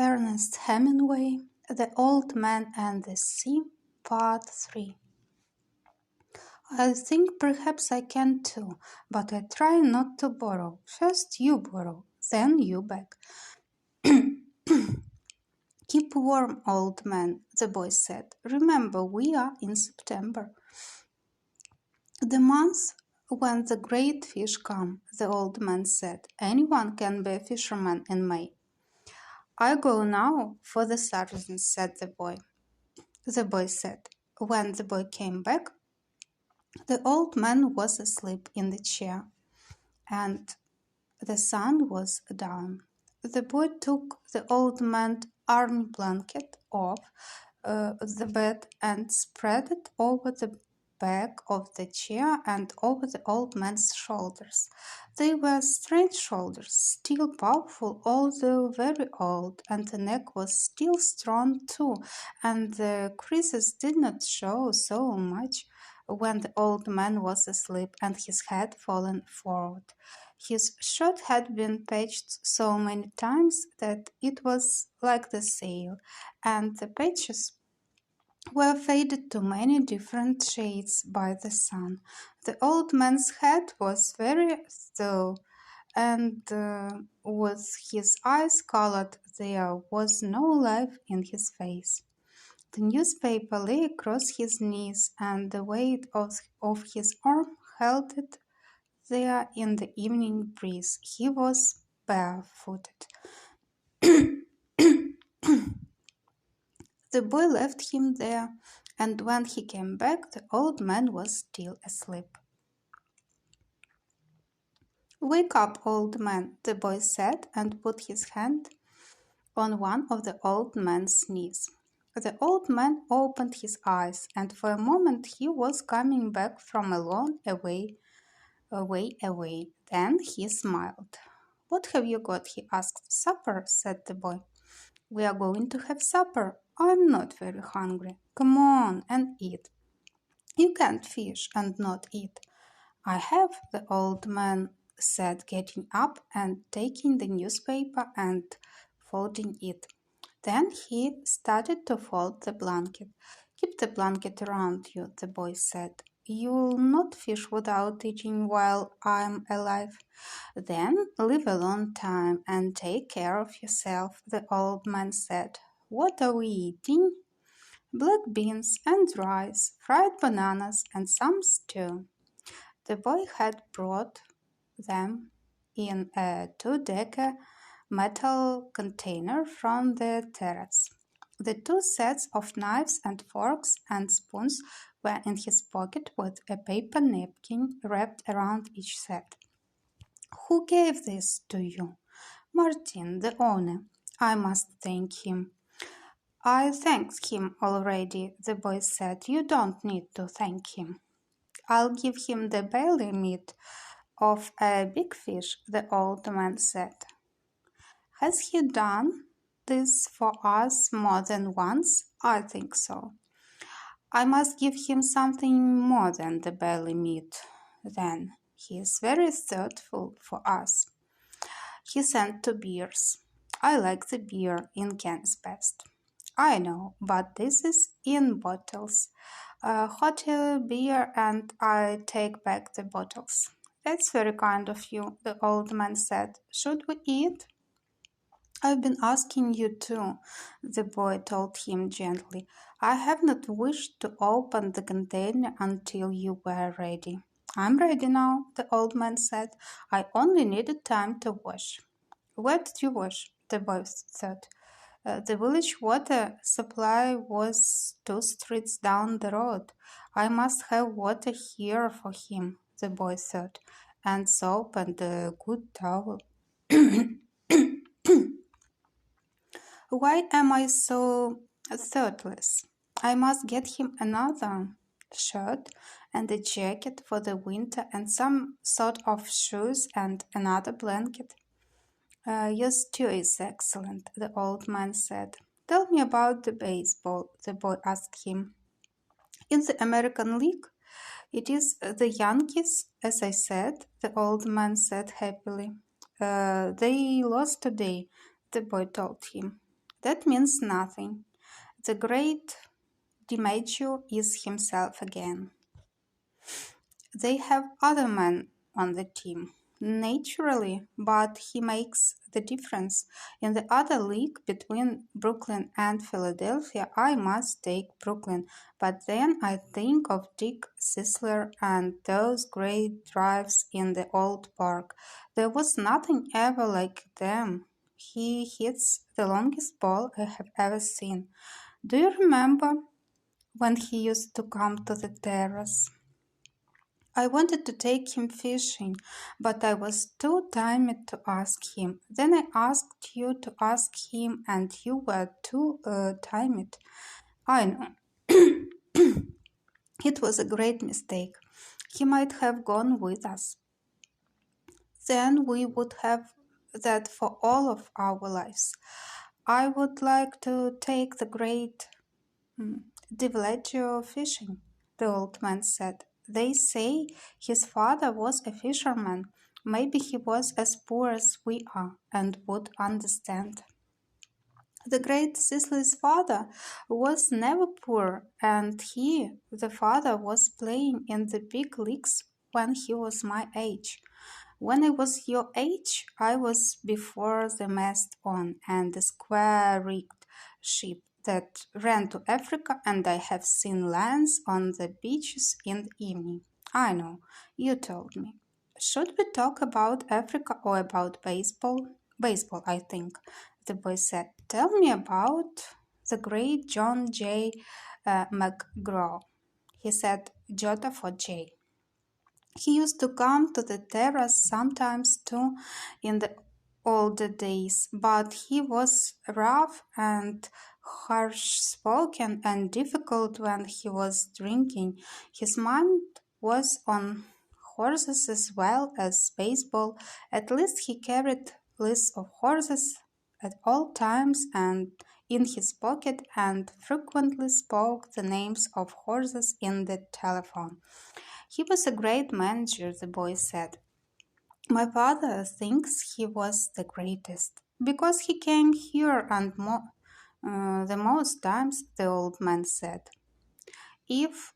Ernest Hemingway, The Old Man and the Sea, Part 3. I think perhaps I can too, but I try not to borrow. First you borrow, then you beg. Keep warm, old man, the boy said. Remember, we are in September. The month when the great fish come, the old man said. Anyone can be a fisherman in May. I go now for the sardines, said the boy. The boy said. When the boy came back, the old man was asleep in the chair, and the sun was down. The boy took the old man's army blanket off the bed and spread it over the back of the chair and over the old man's shoulders. They were strange shoulders, still powerful, although very old, and the neck was still strong too, and the creases did not show so much when the old man was asleep and his head fallen forward. His shirt had been patched so many times that it was like the sail, and the patches were faded to many different shades by the sun. The old man's head was very still, and with his eyes colored, there was no life in his face. The newspaper lay across his knees, and the weight of his arm held it there in the evening breeze. He was barefooted. The boy left him there, and when he came back, the old man was still asleep. Wake up, old man, the boy said, and put his hand on one of the old man's knees. The old man opened his eyes, and for a moment he was coming back from a long away. Then he smiled. What have you got? He asked. Supper, said the boy. We are going to have supper. I'm not very hungry. Come on and eat. You can't fish and not eat. I have, the old man said, getting up and taking the newspaper and folding it. Then he started to fold the blanket. Keep the blanket around you, the boy said. You'll not fish without eating while I'm alive. Then live a long time and take care of yourself, the old man said. What are we eating? Black beans and rice, fried bananas, and some stew. The boy had brought them in a 2-decker metal container from the terrace. The 2 sets of knives and forks and spoons were in his pocket with a paper napkin wrapped around each set. Who gave this to you? Martin, the owner. I must thank him. I thanked him already, the boy said. You don't need to thank him. I'll give him the belly meat of a big fish, the old man said. Has he done this for us more than once? I think so. I must give him something more than the belly meat, then. He is very thoughtful for us. He sent 2 beers. I like the beer in cans best. I know, but this is in bottles. Hotel beer, and I take back the bottles. That's very kind of you, the old man said. Should we eat? I've been asking you to, the boy told him gently. I have not wished to open the container until you were ready. I'm ready now, the old man said. I only needed time to wash. Where did you wash? The boy thought. The village water supply was 2 streets down the road. I must have water here for him, the boy thought, and soap and a good towel. Why am I so thoughtless? I must get him another shirt and a jacket for the winter and some sort of shoes and another blanket. Your stew is excellent, the old man said. Tell me about the baseball, the boy asked him. In the American League, it is the Yankees, as I said, the old man said happily. They lost today, the boy told him. That means nothing. The great DiMaggio is himself again. They have other men on the team, naturally, but he makes the difference. In the other league between Brooklyn and Philadelphia, I must take Brooklyn, but then I think of Dick Sisler and those great drives in the old park. There was nothing ever like them. He hits the longest ball I have ever seen. Do you remember when he used to come to the terrace? I wanted to take him fishing, but I was too timid to ask him. Then I asked you to ask him, and you were too timid. I know. It was a great mistake. He might have gone with us. Then we would have that for all of our lives. I would like to take the great Divleggio fishing, the old man said. They say his father was a fisherman. Maybe he was as poor as we are and would understand. The great Cicely's father was never poor, and he, the father, was playing in the big leagues when he was my age. When I was your age, I was before the mast on and the square-rigged ship that ran to Africa, and I have seen lions on the beaches in the evening. I know, you told me. Should we talk about Africa or about baseball? Baseball, I think, the boy said. Tell me about the great John J. McGraw. He said Jota for J. He used to come to the terrace sometimes too in the older days, but he was rough and harsh-spoken and difficult when he was drinking. His mind was on horses as well as baseball. At least he carried lists of horses at all times and in his pocket and frequently spoke the names of horses in the telephone. He was a great manager, the boy said. My father thinks he was the greatest because he came here and the most times, the old man said. If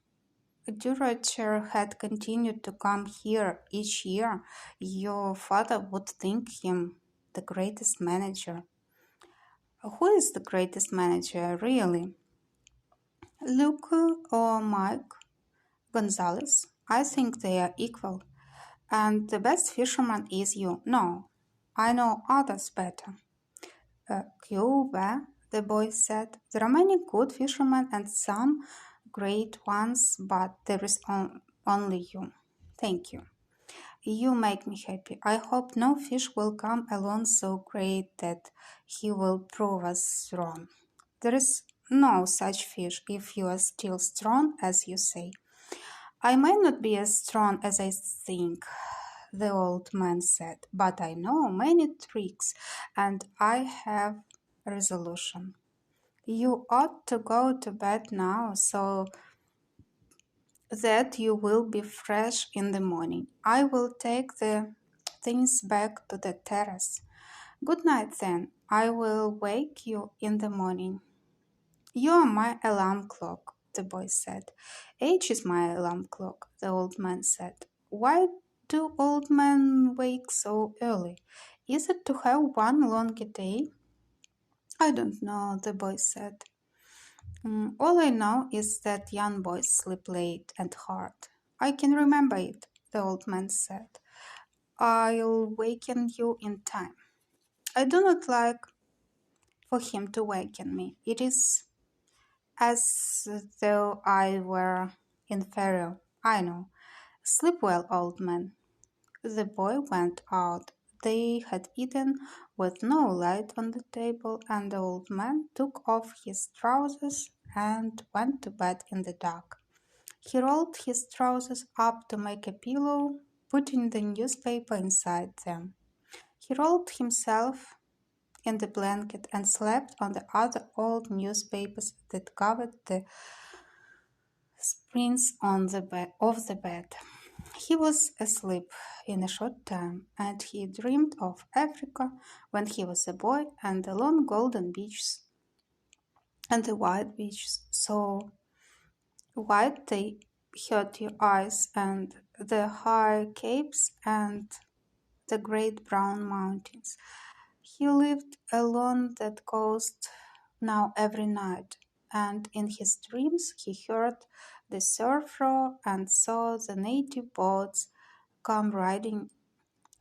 Duracher had continued to come here each year, your father would think him the greatest manager. Who is the greatest manager, really? Luke or Mike Gonzalez? I think they are equal. And the best fisherman is you. No, I know others better. Cuba, the boy said. There are many good fishermen and some great ones, but there is only you. Thank you. You make me happy. I hope no fish will come along so great that he will prove us wrong. There is no such fish if you are still strong, as you say. I might not be as strong as I think, the old man said, but I know many tricks and I have a resolution. You ought to go to bed now so that you will be fresh in the morning. I will take the things back to the terrace. Good night then. I will wake you in the morning. You are my alarm clock, the boy said. Age is my alarm clock, the old man said. Why do old men wake so early? Is it to have one longer day? I don't know, the boy said. All I know is that young boys sleep late and hard. I can remember it, the old man said. I'll waken you in time. I do not like for him to waken me. It is as though I were inferior. I know. Sleep well, old man. The boy went out. They had eaten with no light on the table, and the old man took off his trousers and went to bed in the dark. He rolled his trousers up to make a pillow, putting the newspaper inside them. He rolled himself in the blanket and slept on the other old newspapers that covered the springs on the of the bed. He was asleep in a short time, and he dreamed of Africa when he was a boy and the long golden beaches and the white beach so white they hurt your eyes, and the high capes and the great brown mountains. He lived alone that coast now every night, and in his dreams he heard the surf roar and saw the native boats come riding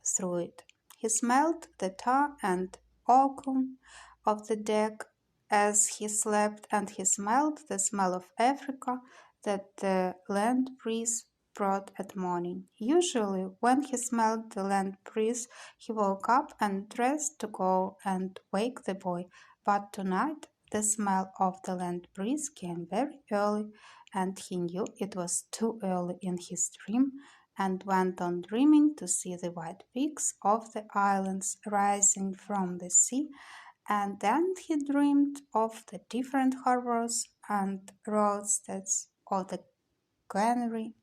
through it. He smelled the tar and oakum of the deck as he slept, and he smelled the smell of Africa that the land breeze brought at morning. Usually, when he smelled the land breeze, he woke up and dressed to go and wake the boy. But tonight, the smell of the land breeze came very early, and he knew it was too early in his dream and went on dreaming to see the white peaks of the islands rising from the sea, and then he dreamed of the different harbors and roadsteads of the Canary